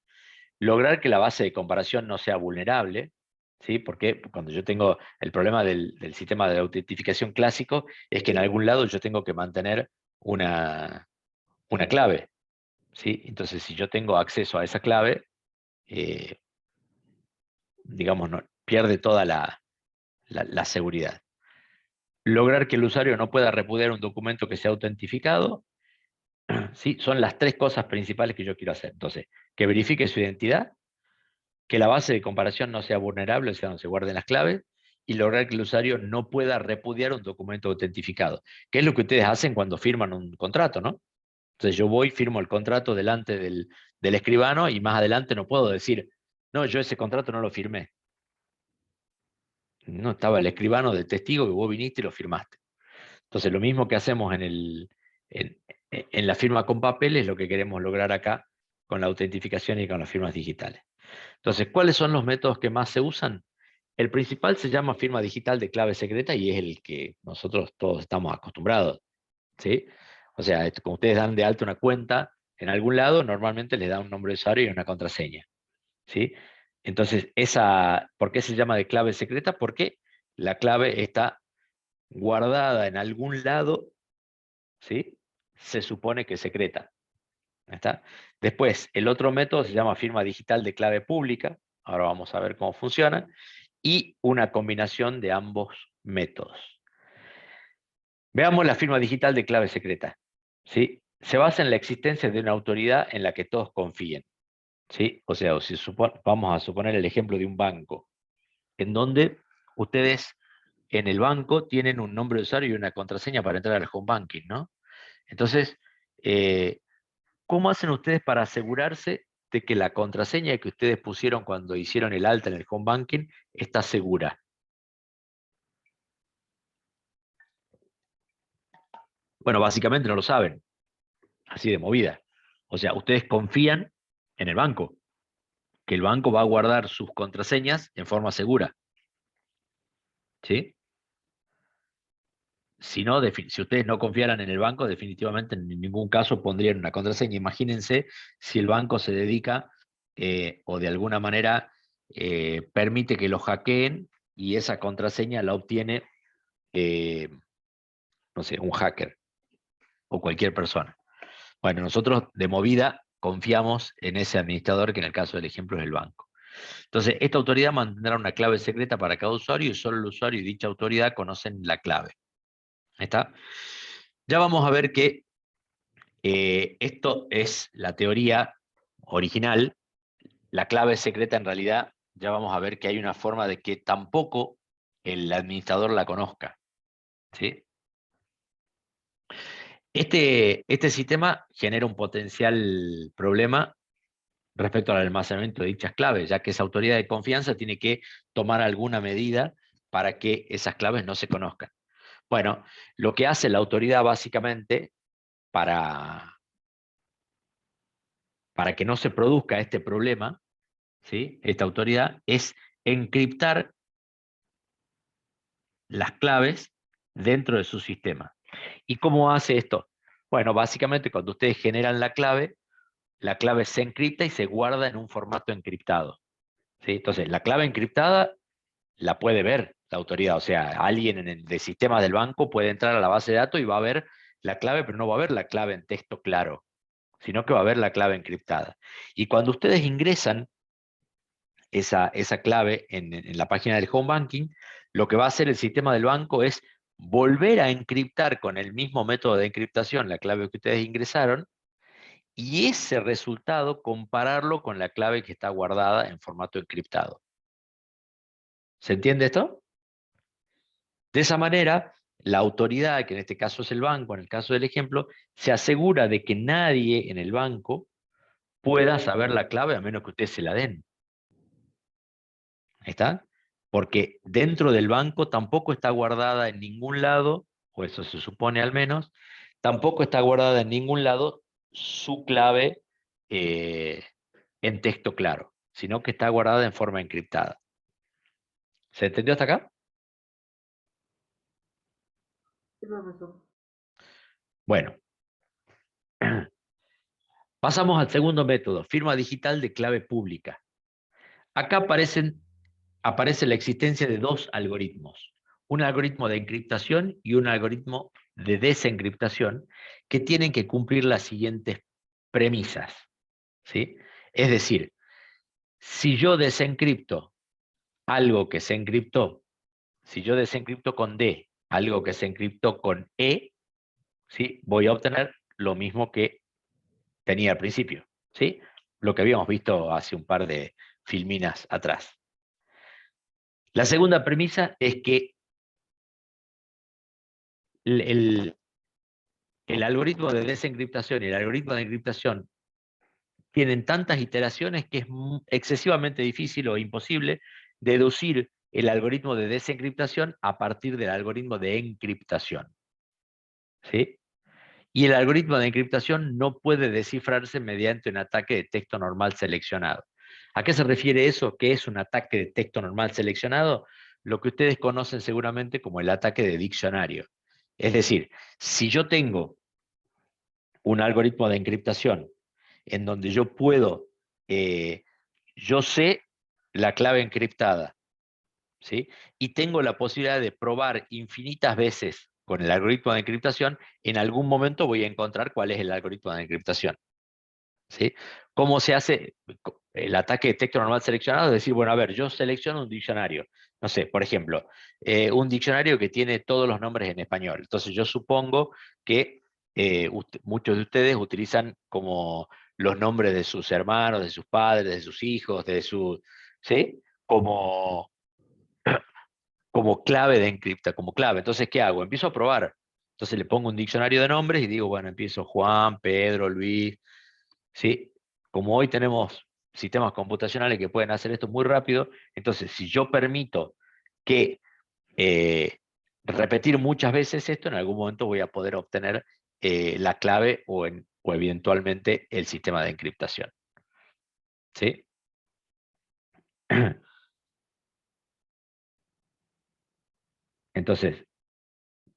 lograr que la base de comparación no sea vulnerable, ¿sí? Porque cuando yo tengo el problema del sistema de autentificación clásico, es que en algún lado yo tengo que mantener una clave, ¿sí? Entonces, si yo tengo acceso a esa clave, eh, digamos, no, pierde toda la seguridad. Lograr que el usuario no pueda repudiar un documento que sea autentificado, ¿sí? Son las tres cosas principales que yo quiero hacer. Entonces, que verifique su identidad, que la base de comparación no sea vulnerable, o sea, donde se guarden las claves, y lograr que el usuario no pueda repudiar un documento autentificado, que es lo que ustedes hacen cuando firman un contrato, ¿no? Entonces yo voy, firmo el contrato delante del escribano y más adelante no puedo decir, no, yo ese contrato no lo firmé. No, estaba el escribano de testigo que vos viniste y lo firmaste. Entonces lo mismo que hacemos en la firma con papel es lo que queremos lograr acá con la autentificación y con las firmas digitales. Entonces, ¿cuáles son los métodos que más se usan? El principal se llama firma digital de clave secreta y es el que nosotros todos estamos acostumbrados, ¿sí? O sea, como ustedes dan de alta una cuenta en algún lado, normalmente les da un nombre de usuario y una contraseña, ¿sí? Entonces, ¿por qué se llama de clave secreta? Porque la clave está guardada en algún lado, ¿sí? Se supone que es secreta. ¿Está? Después, el otro método se llama firma digital de clave pública. Ahora vamos a ver cómo funciona. Y una combinación de ambos métodos. Veamos la firma digital de clave secreta. ¿Sí? Se basa en la existencia de una autoridad en la que todos confíen. ¿Sí? O sea, vamos a suponer el ejemplo de un banco, en donde ustedes en el banco tienen un nombre de usuario y una contraseña para entrar al home banking, ¿no? Entonces, eh, ¿cómo hacen ustedes para asegurarse de que la contraseña que ustedes pusieron cuando hicieron el alta en el home banking está segura? Bueno, básicamente no lo saben, así de movida. O sea, ustedes confían en el banco, que el banco va a guardar sus contraseñas en forma segura, ¿sí? Si no, si ustedes no confiaran en el banco, definitivamente en ningún caso pondrían una contraseña. Imagínense si el banco se dedica o de alguna manera permite que lo hackeen y esa contraseña la obtiene, eh, no sé, un hacker o cualquier persona. Bueno, nosotros de movida confiamos en ese administrador que en el caso del ejemplo es el banco. Entonces, esta autoridad mantendrá una clave secreta para cada usuario y solo el usuario y dicha autoridad conocen la clave. ¿Está? Ya vamos a ver que esto es la teoría original. La clave secreta en realidad, ya vamos a ver que hay una forma de que tampoco el administrador la conozca, ¿sí? Este sistema genera un potencial problema respecto al almacenamiento de dichas claves, ya que esa autoridad de confianza tiene que tomar alguna medida para que esas claves no se conozcan. Bueno, lo que hace la autoridad básicamente para, para que no se produzca este problema, ¿sí? Esta autoridad es encriptar las claves dentro de su sistema. ¿Y cómo hace esto? Bueno, básicamente cuando ustedes generan la clave se encripta y se guarda en un formato encriptado, ¿sí? Entonces, la clave encriptada la puede ver la autoridad, o sea, alguien en el sistema del banco puede entrar a la base de datos y va a ver la clave, pero no va a ver la clave en texto claro, sino que va a haber la clave encriptada. Y cuando ustedes ingresan esa clave en la página del home banking, lo que va a hacer el sistema del banco es volver a encriptar con el mismo método de encriptación la clave que ustedes ingresaron, y ese resultado compararlo con la clave que está guardada en formato encriptado. ¿Se entiende esto? De esa manera, la autoridad, que en este caso es el banco, en el caso del ejemplo, se asegura de que nadie en el banco pueda saber la clave a menos que ustedes se la den. ¿Ahí está? Porque dentro del banco tampoco está guardada en ningún lado, o eso se supone al menos, tampoco está guardada en ningún lado su clave eh, en texto claro, sino que está guardada en forma encriptada. ¿Se entendió hasta acá? Sí, profesor. Bueno, pasamos al segundo método, firma digital de clave pública. Acá aparece la existencia de dos algoritmos, un algoritmo de encriptación y un algoritmo de desencriptación, que tienen que cumplir las siguientes premisas, ¿sí? Es decir, si yo desencripto algo que se encriptó, si yo desencripto con D algo que se encriptó con E, ¿sí? Voy a obtener lo mismo que tenía al principio, ¿sí? Lo que habíamos visto hace un par de filminas atrás. La segunda premisa es que el, el algoritmo de desencriptación y el algoritmo de encriptación tienen tantas iteraciones que es excesivamente difícil o imposible deducir el algoritmo de desencriptación a partir del algoritmo de encriptación, ¿sí? Y el algoritmo de encriptación no puede descifrarse mediante un ataque de texto normal seleccionado. ¿A qué se refiere eso? ¿Qué es un ataque de texto normal seleccionado? Lo que ustedes conocen seguramente como el ataque de diccionario. Es decir, si yo tengo un algoritmo de encriptación en donde yo puedo, yo sé la clave encriptada, ¿sí? Y tengo la posibilidad de probar infinitas veces con el algoritmo de encriptación, en algún momento voy a encontrar cuál es el algoritmo de encriptación, ¿sí? ¿Cómo se hace el ataque de texto normal seleccionado? Es decir, bueno, a ver, yo selecciono un diccionario, no sé, por ejemplo, un diccionario que tiene todos los nombres en español. Entonces yo supongo que muchos de ustedes utilizan como los nombres de sus hermanos, de sus padres, de sus hijos, ¿sí? Como clave de encripta, como clave. Entonces, ¿qué hago? Empiezo a probar. Entonces le pongo un diccionario de nombres y digo, bueno, empiezo Juan, Pedro, Luis, ¿sí? Como hoy tenemos sistemas computacionales que pueden hacer esto muy rápido, entonces si yo permito que repetir muchas veces esto, en algún momento voy a poder obtener la clave o eventualmente el sistema de encriptación, ¿sí? Entonces,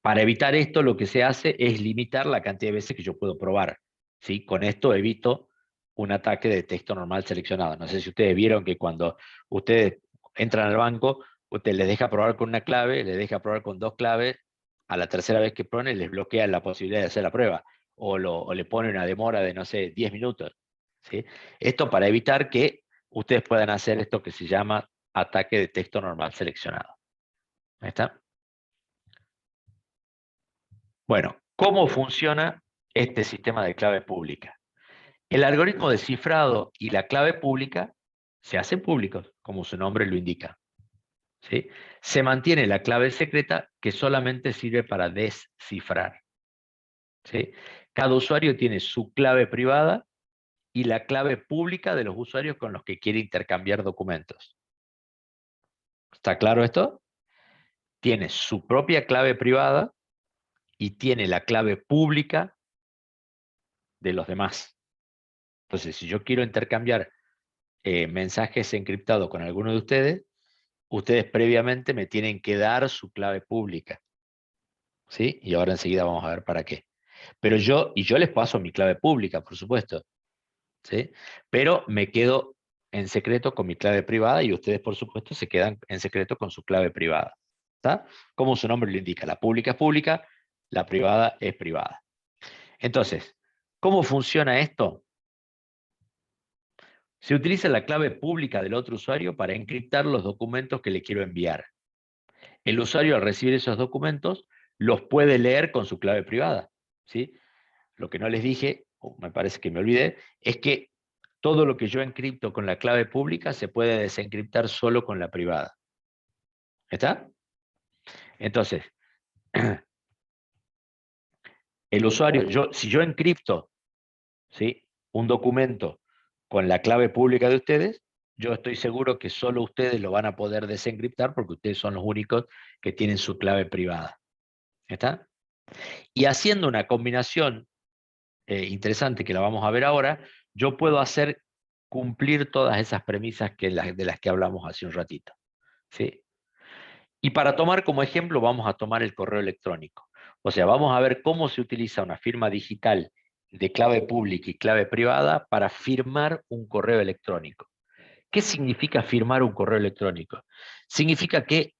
para evitar esto, lo que se hace es limitar la cantidad de veces que yo puedo probar, ¿sí? Con esto evito un ataque de texto normal seleccionado. No sé si ustedes vieron que cuando ustedes entran al banco, usted les deja probar con una clave, les deja probar con dos claves, a la tercera vez que prueben les bloquea la posibilidad de hacer la prueba, o le pone una demora de, no sé, 10 minutos, ¿sí? Esto para evitar que ustedes puedan hacer esto que se llama ataque de texto normal seleccionado. ¿Ahí está? Bueno, ¿cómo funciona este sistema de clave pública? El algoritmo de cifrado y la clave pública se hacen públicos, como su nombre lo indica, ¿sí? Se mantiene la clave secreta, que solamente sirve para descifrar, ¿sí? Cada usuario tiene su clave privada y la clave pública de los usuarios con los que quiere intercambiar documentos. ¿Está claro esto? Tiene su propia clave privada y tiene la clave pública de los demás. Entonces, si yo quiero intercambiar mensajes encriptados con alguno de ustedes, ustedes previamente me tienen que dar su clave pública, ¿sí? Y ahora enseguida vamos a ver para qué. Pero yo les paso mi clave pública, por supuesto, ¿sí? Pero me quedo en secreto con mi clave privada y ustedes, por supuesto, se quedan en secreto con su clave privada, ¿está? Como su nombre lo indica, la pública es pública, la privada es privada. Entonces, ¿Cómo funciona esto? Se utiliza la clave pública del otro usuario para encriptar los documentos que le quiero enviar. El usuario, al recibir esos documentos, los puede leer con su clave privada, ¿sí? Lo que no les dije, o me parece que me olvidé, es que todo lo que yo encripto con la clave pública se puede desencriptar solo con la privada. ¿Está? Entonces, el usuario, si yo encripto, ¿sí?, un documento con la clave pública de ustedes, yo estoy seguro que solo ustedes lo van a poder desencriptar porque ustedes son los únicos que tienen su clave privada. ¿Está? Y haciendo una combinación interesante que la vamos a ver ahora, yo puedo hacer cumplir todas esas premisas de las que hablamos hace un ratito. ¿Sí? Y para tomar como ejemplo vamos a tomar el correo electrónico. O sea, vamos a ver cómo se utiliza una firma digital de clave pública y clave privada para firmar un correo electrónico. ¿Qué significa firmar un correo electrónico? Significa que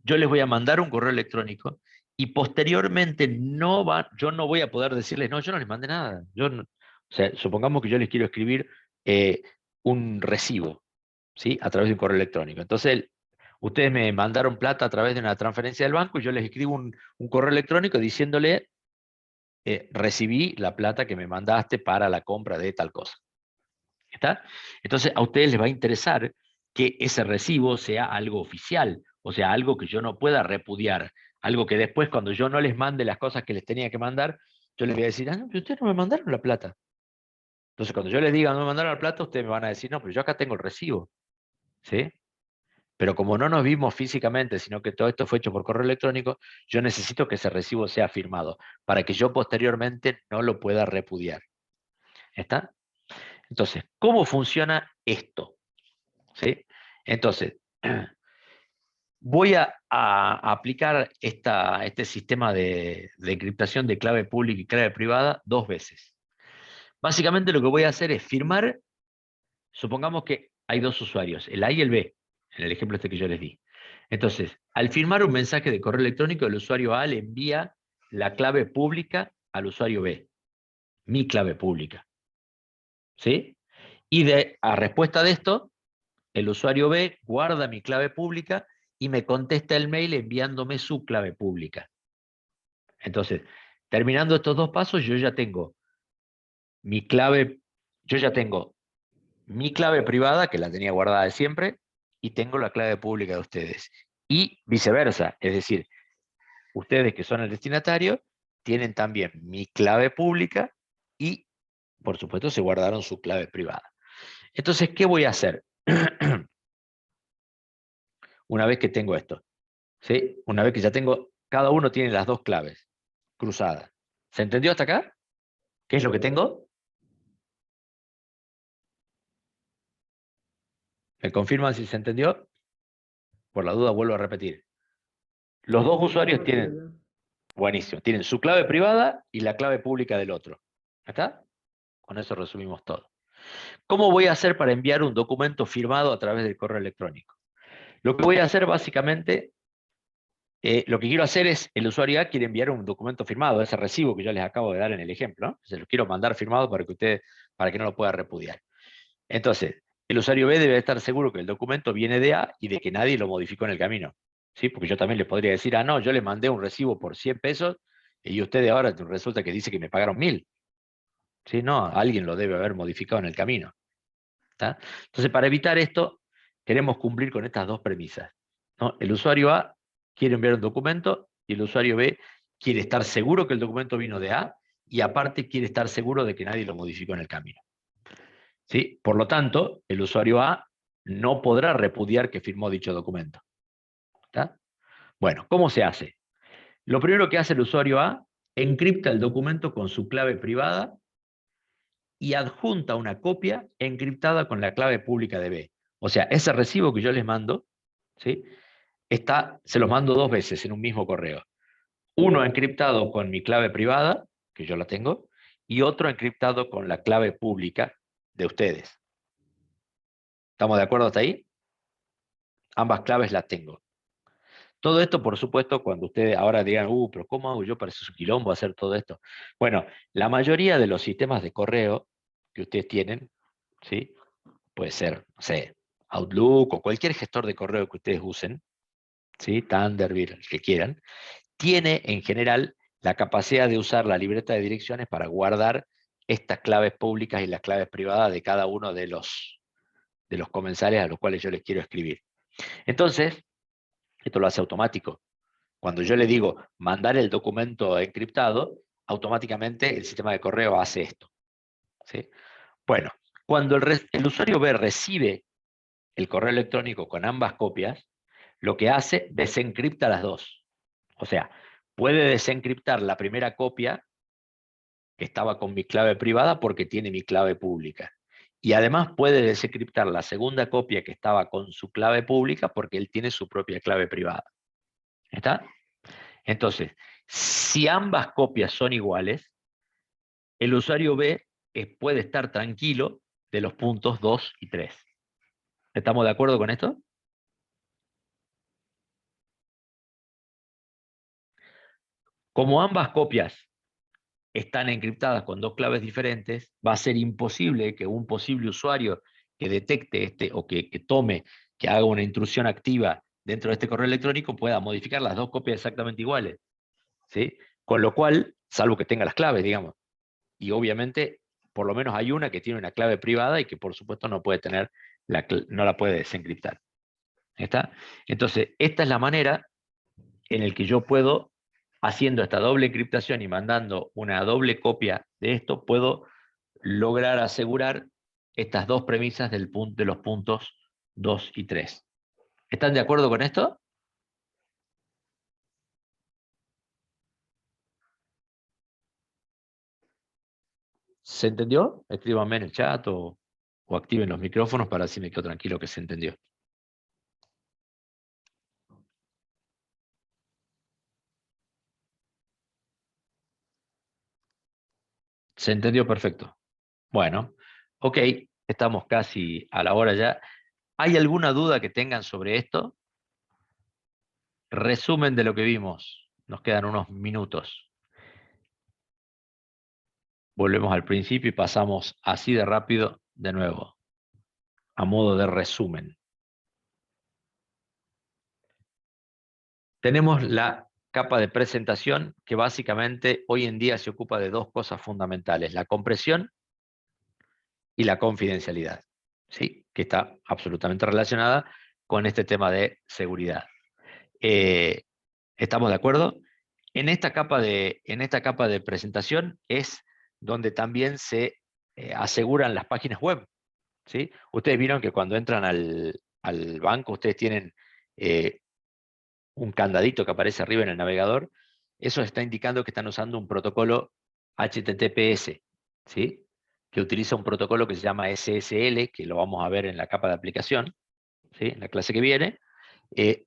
yo les voy a mandar un correo electrónico y posteriormente yo no voy a poder decirles, no, yo no les mandé nada. O sea, supongamos que yo les quiero escribir un recibo, ¿sí?, a través de un correo electrónico. Entonces, ustedes me mandaron plata a través de una transferencia del banco y yo les escribo un correo electrónico diciéndole, recibí la plata que me mandaste para la compra de tal cosa. ¿Está? Entonces, a ustedes les va a interesar que ese recibo sea algo oficial, o sea, algo que yo no pueda repudiar, algo que después, cuando yo no les mande las cosas que les tenía que mandar, yo les voy a decir, ah, no, pero ustedes no me mandaron la plata. Entonces, cuando yo les diga no me mandaron la plata, ustedes me van a decir, no, pero yo acá tengo el recibo, ¿sí? Pero como no nos vimos físicamente, sino que todo esto fue hecho por correo electrónico, yo necesito que ese recibo sea firmado, para que yo posteriormente no lo pueda repudiar. ¿Está? Entonces, ¿cómo funciona esto? ¿Sí? Entonces, voy a aplicar este sistema de encriptación de clave pública y clave privada 2 veces. Básicamente lo que voy a hacer es firmar, supongamos que hay 2 usuarios, el A y el B, en el ejemplo este que yo les di. Entonces, al firmar un mensaje de correo electrónico, el usuario A le envía la clave pública al usuario B, mi clave pública. ¿Sí? Y a respuesta de esto, el usuario B guarda mi clave pública y me contesta el mail enviándome su clave pública. Entonces, terminando estos 2 pasos, yo ya tengo mi clave privada, que la tenía guardada de siempre, y tengo la clave pública de ustedes. Y viceversa, es decir, ustedes que son el destinatario, tienen también mi clave pública y, por supuesto, se guardaron su clave privada. Entonces, ¿qué voy a hacer? Una vez que tengo esto, ¿sí? Una vez que ya tengo, cada uno tiene las 2 claves cruzadas. ¿Se entendió hasta acá? ¿Qué es lo que tengo? ¿Me confirman si se entendió? Por la duda vuelvo a repetir. Los 2 usuarios tienen, buenísimo, tienen su clave privada y la clave pública del otro. ¿Está? Con eso resumimos todo. ¿Cómo voy a hacer para enviar un documento firmado a través del correo electrónico? Lo que voy a hacer básicamente, lo que quiero hacer es, el usuario A quiere enviar un documento firmado, ese recibo que yo les acabo de dar en el ejemplo, ¿no? Se lo quiero mandar firmado para que no lo pueda repudiar. Entonces, el usuario B debe estar seguro que el documento viene de A y de que nadie lo modificó en el camino. ¿Sí? Porque yo también le podría decir, ah, no, yo le mandé un recibo por 100 pesos y ustedes ahora resulta que dice que me pagaron 1000. ¿Sí? No, alguien lo debe haber modificado en el camino. ¿Está? Entonces, para evitar esto, queremos cumplir con estas 2 premisas, ¿no? El usuario A quiere enviar un documento y el usuario B quiere estar seguro que el documento vino de A y aparte quiere estar seguro de que nadie lo modificó en el camino. ¿Sí? Por lo tanto, el usuario A no podrá repudiar que firmó dicho documento. ¿Está? Bueno, ¿cómo se hace? Lo primero que hace el usuario A, encripta el documento con su clave privada y adjunta una copia encriptada con la clave pública de B. O sea, ese recibo que yo les mando, ¿sí?, se los mando 2 veces en un mismo correo. Uno encriptado con mi clave privada, que yo la tengo, y otro encriptado con la clave pública de ustedes. ¿Estamos de acuerdo hasta ahí? Ambas claves las tengo. Todo esto, por supuesto, cuando ustedes ahora digan, pero ¿cómo hago yo para hacer su quilombo, hacer todo esto? Bueno, la mayoría de los sistemas de correo que ustedes tienen, ¿sí? Puede ser, no sé, Outlook o cualquier gestor de correo que ustedes usen, ¿sí? Thunderbird, el que quieran, tiene en general la capacidad de usar la libreta de direcciones para guardar estas claves públicas y las claves privadas de cada uno de los comensales a los cuales yo les quiero escribir. Entonces, esto lo hace automático. Cuando yo le digo mandar el documento encriptado, automáticamente el sistema de correo hace esto, ¿sí? Bueno, cuando el usuario B recibe el correo electrónico con ambas copias, lo que hace, desencripta las dos. O sea, puede desencriptar la primera copia que estaba con mi clave privada porque tiene mi clave pública. Y además puede desencriptar la segunda copia que estaba con su clave pública porque él tiene su propia clave privada. ¿Está? Entonces, si ambas copias son iguales, el usuario B puede estar tranquilo de los puntos 2 y 3. ¿Estamos de acuerdo con esto? Como ambas copias están encriptadas con dos claves diferentes, va a ser imposible que un posible usuario que detecte o que tome, que haga una intrusión activa dentro de este correo electrónico pueda modificar las dos copias exactamente iguales, ¿sí? Con lo cual, salvo que tenga las claves, digamos, y obviamente por lo menos hay una que tiene una clave privada y que por supuesto no puede tener no la puede desencriptar. ¿Está? Entonces, esta es la manera en la que yo puedo, haciendo esta doble encriptación y mandando una doble copia de esto, puedo lograr asegurar estas dos premisas de los puntos 2 y 3. ¿Están de acuerdo con esto? ¿Se entendió? Escríbanme en el chat o activen los micrófonos para así me quedo tranquilo que se entendió. Se entendió perfecto. Bueno, ok, estamos casi a la hora ya. ¿Hay alguna duda que tengan sobre esto? Resumen de lo que vimos. Nos quedan unos minutos. Volvemos al principio y pasamos así de rápido de nuevo, a modo de resumen. Tenemos la capa de presentación que básicamente hoy en día se ocupa de dos cosas fundamentales, la compresión y la confidencialidad, ¿sí? Que está absolutamente relacionada con este tema de seguridad. ¿Estamos de acuerdo? En esta capa de presentación es donde también se aseguran las páginas web, ¿sí? Ustedes vieron que cuando entran al banco, ustedes tienen un candadito que aparece arriba en el navegador. Eso está indicando que están usando un protocolo HTTPS, ¿sí? Que utiliza un protocolo que se llama SSL, que lo vamos a ver en la capa de aplicación, ¿sí? En la clase que viene.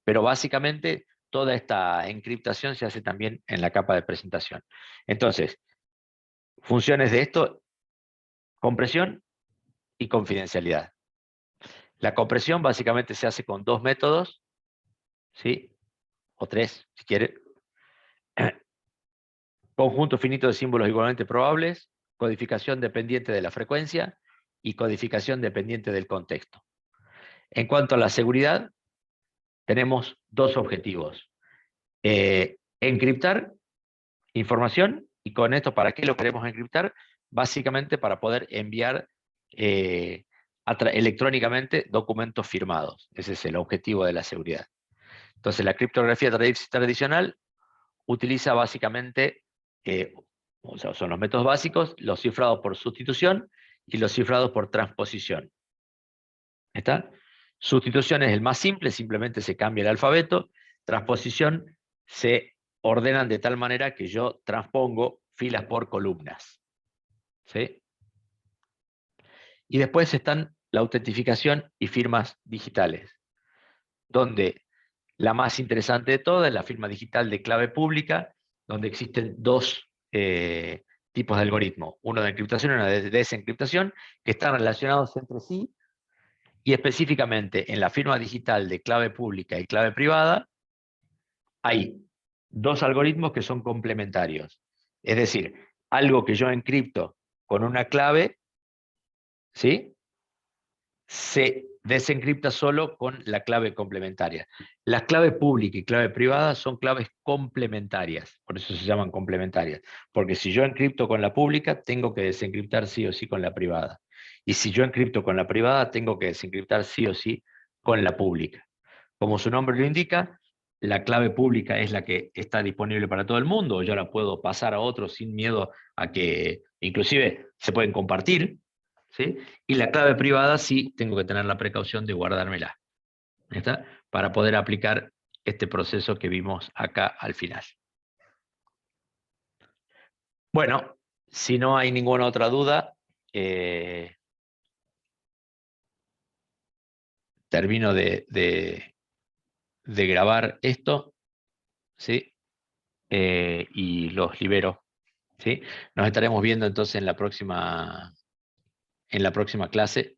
Pero básicamente toda esta encriptación se hace también en la capa de presentación. Entonces, funciones de esto: compresión y confidencialidad. La compresión básicamente se hace con dos métodos, ¿sí? O tres, si quiere. Conjunto finito de símbolos igualmente probables, codificación dependiente de la frecuencia y codificación dependiente del contexto. En cuanto a la seguridad, tenemos dos objetivos. Encriptar información, y con esto, ¿para qué lo queremos encriptar? Básicamente para poder enviar electrónicamente documentos firmados. Ese es el objetivo de la seguridad. Entonces, la criptografía tradicional utiliza básicamente, o sea, son los métodos básicos, los cifrados por sustitución y los cifrados por transposición. ¿Está? Sustitución es el más simple, simplemente se cambia el alfabeto. Transposición se ordenan de tal manera que yo transpongo filas por columnas, ¿sí? Y después están la autentificación y firmas digitales, donde la más interesante de todas es la firma digital de clave pública, donde existen dos tipos de algoritmo, uno de encriptación y uno de desencriptación, que están relacionados entre sí, y específicamente en la firma digital de clave pública y clave privada, hay dos algoritmos que son complementarios. Es decir, algo que yo encripto con una clave, ¿sí?, se desencripta solo con la clave complementaria. Las claves pública y clave privada son claves complementarias, por eso se llaman complementarias, porque si yo encripto con la pública, tengo que desencriptar sí o sí con la privada. Y si yo encripto con la privada, tengo que desencriptar sí o sí con la pública. Como su nombre lo indica, la clave pública es la que está disponible para todo el mundo, yo la puedo pasar a otros sin miedo a que, inclusive, se pueden compartir, ¿sí? Y la clave privada sí tengo que tener la precaución de guardármela, ¿está? Para poder aplicar este proceso que vimos acá al final. Bueno, si no hay ninguna otra duda, termino de grabar esto, ¿sí? Y los libero, ¿sí? Nos estaremos viendo entonces en la próxima clase.